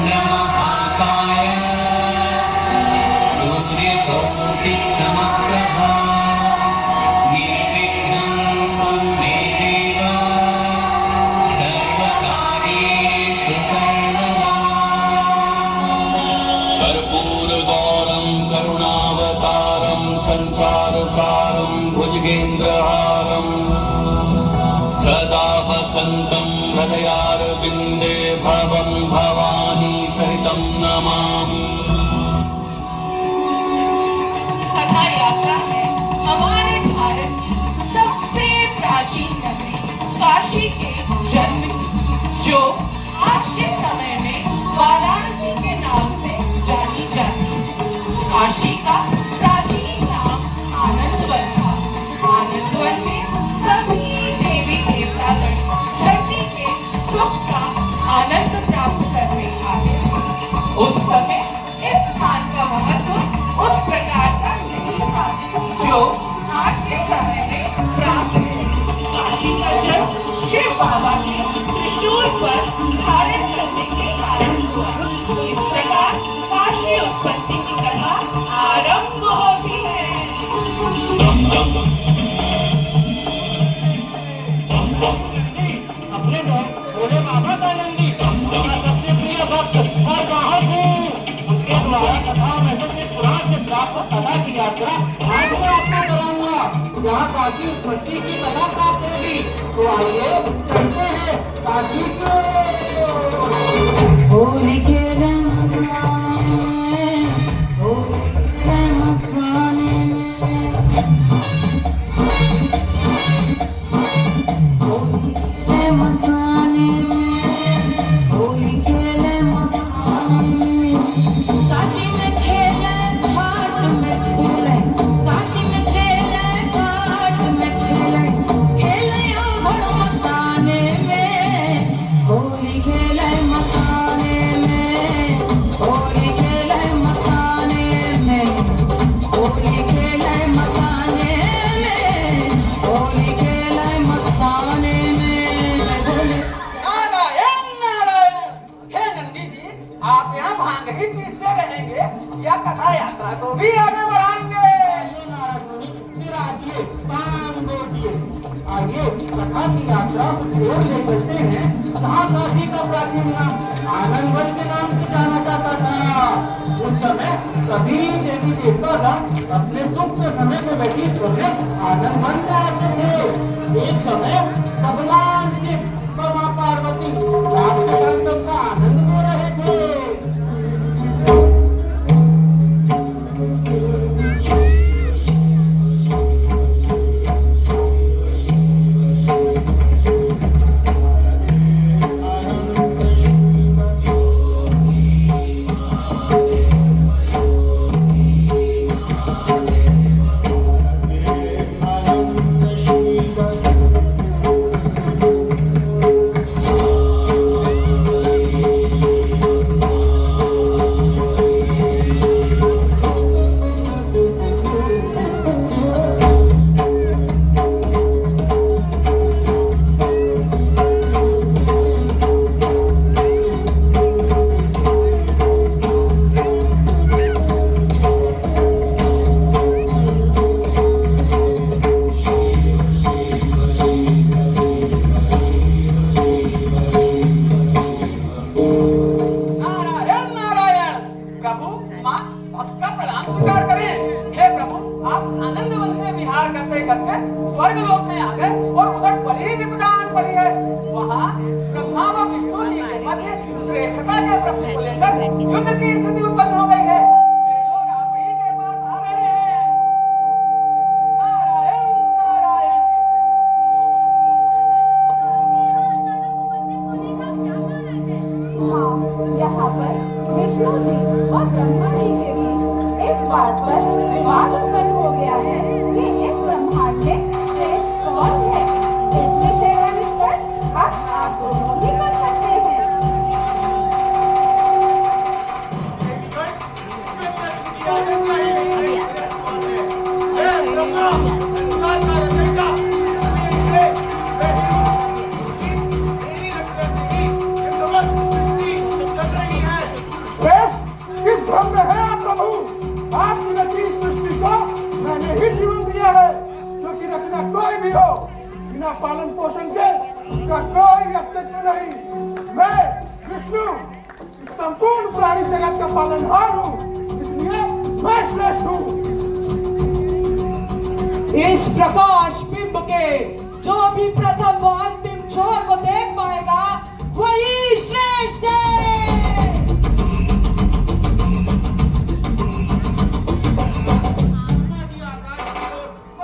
वक्रतुण्डमहाकाय सूर्यकोटिसमप्रभा निर्विघ्नं कुरु मे देव सर्वकार्येषु सर्वदा। कर्पूरगौरं करुणावतारं संसारसारं भुजगेन्द्रहारं सदा वसन्तं हृदयारविन्दे भवं भवानी सहितं नमामि। कथा यात्रा है हमारे भारत की सबसे प्राचीन नगरी काशी के जन्म की, जो आज के समय में वाराणसी के नाम से जानी जाती है। काशी का प्राचीन नाम आनंदवन था। आनंदवन में सभी देवी देवतागण धरती के सुख का आनंद प्राप्त करने आते थे। उस समय इस स्थान का महत्व उस प्रकार का नहीं था जो आज के समय में प्राप्त है। काशी का जन्म शिव बाबा ने त्रिशूल पर धारण करने के कारण हुआ। इस प्रकार काशी उत्पत्ति की कथा आरंभ होती है। अपने भोले बाबा का नंदी सबसे प्रिय भक्त और ग्राहक हूँ। उनके द्वारा कथाओं में से पुराण से प्राप्त कथा की यात्रा आज मैं आपको कराऊंगा। जहाँ काशी उत्पत्ति की कथा प्राप्त होगी, तो आइए चलते हैं काशी की ओर। होली खेले मस्ताने में, होली खेले मस्ताने में, होली खेले मस्ताने में, होली खेले मस्ताने में। काशी में खेले घाट में खेले, काशी में खेले घाट में खेले, खेले उघड़ मस्ताने में, होली खेले मस्ताने में, होली खेले मस्ताने में, होली खेले मस्ताने में, होली खेले मस्ताने में। जय भोले। नारायण नारायण। हे नंदी जी, आप यहाँ भांग ही पीसते रहेंगे या कथा यात्रा को भी आगे बढ़ाएंगे? आइए कथा की यात्रा की ओर ले चलते हैं। जहाँ काशी का प्राचीन नाम आनंदवन के नाम से जाना जाता था। उस समय सभी देवी देवतागण अपने सुख के समय में व्यतीत करने आनंदवन में आते थे। एक समय भगवान शिव और मां पार्वती रात का आनंद ले रहे थे। स्वर्ग लोक में आ गए और उधर बलि विपदान पड़ी है। वहाँ ब्रह्मा व विष्णु जी के मध्य श्रेष्ठता के प्रश्न को लेकर युद्ध की स्थिति उत्पन्न हो गई है। वे लोग आप ही के पास आ रहे हैं। नारायण नारायण। हाँ, यहाँ पर विष्णु जी और ब्रह्मा जी के बीच इस बात पर विवाद उत्पन्न हो गया है कि इस ब्रह्मांड में श्रेष्ठ कौन है। इस विषय का निष्कर्ष आप दोनों ही कर सकते हैं। संपूर्ण प्राणी जगत का पालनहार हूँ, इसलिए मैं श्रेष्ठ हूँ। इस प्रकाश बिंब के जो भी प्रथम व अंतिम छोर को देख पाएगा वही श्रेष्ठ है।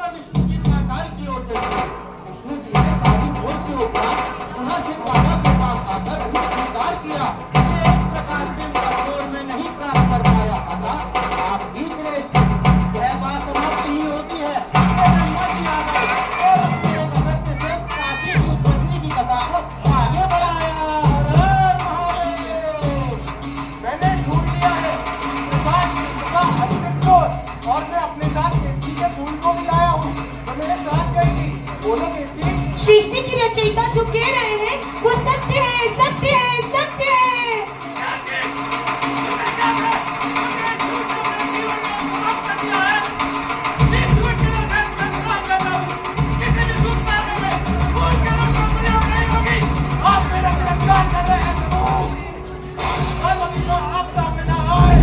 विष्णु जी पाताल की ओर चले। विष्णु जी ने सारी खोज के उपरांत पुनः शिव बाबा के पास आकर स्वीकार किया कि इस प्रकार बिंब का छोर में नहीं प्राप्त कर पाया, अतः आप ही श्रेष्ठ। यह बात समाप्त ही होती है कि ब्रह्मा जी आ गए और अपने एक असत्य से काशी की उत्पत्ति की कथा को आगे बढ़ाया। हर हर महादेव। मैंने ढूंढ लिया है प्रकाश बिंब का अस्तित्व और मैं अपने साथ केतकी के फूल को भी लाया हूँ। तो मेरे साथ गई बोलो केतकी। सृष्टि की रचयिता जो कह रहे हैं वो सत्य है, सत्य है, सत्य है। आप मेरा तिरस्कार कर रहे हैं प्रभु। अब अभी तो आप सामने ना आए।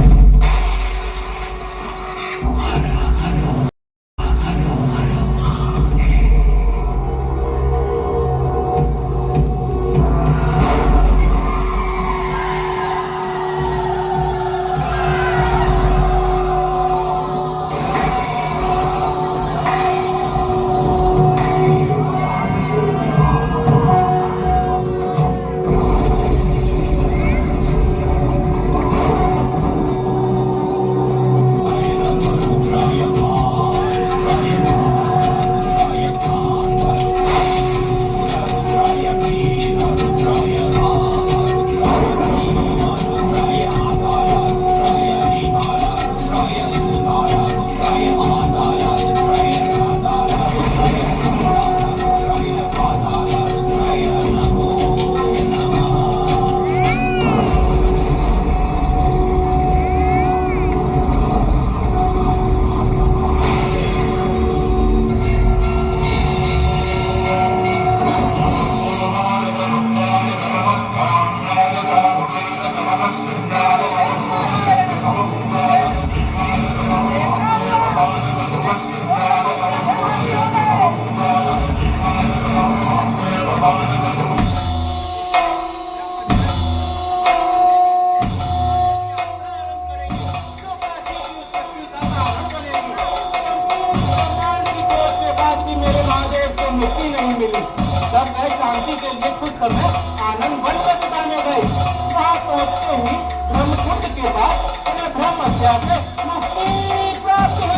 आनंद वन में बिताने गए। वहाँ पहुँचते ही ब्रह्मकुंड के पास उन्हें ब्रह्म हत्या से मुक्ति प्राप्त हुई।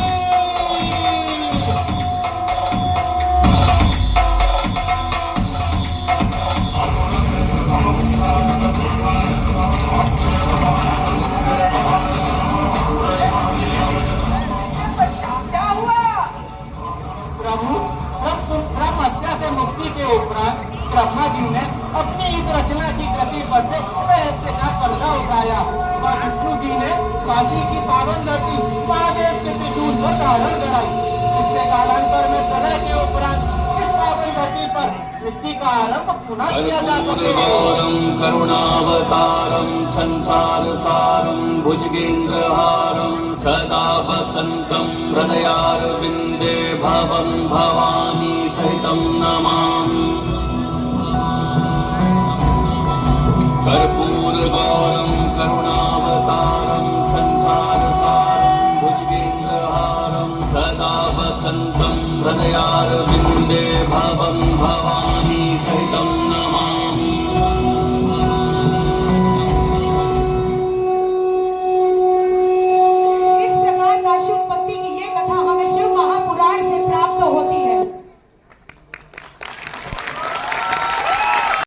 क्या हुआ? प्रभु, ब्रह्म हत्या से मुक्ति के उपरांत ब्रह्मा जी ने अपनी इस रचना की गति पर से रहस्य का पर्दा उठाया और विष्णु जी ने काशी की पावन धरती महादेव के त्रिशूल को धारण कराई। इससे कालांतर में प्रलय के उपरांत इस पावन धरती पर सृष्टि का आरंभ पुनः किया जा सके। कर्पूरगौरं करुणावतारं संसारसारं भुजगेन्द्रहारं सदा वसन्तं हृदयारविन्दे भवं भवानी सहितं नमामि। कर्पूरगौरं करुणावतारं संसारसारं भुजगेन्द्रहारं सदा वसन्तं हृदयारविन्दे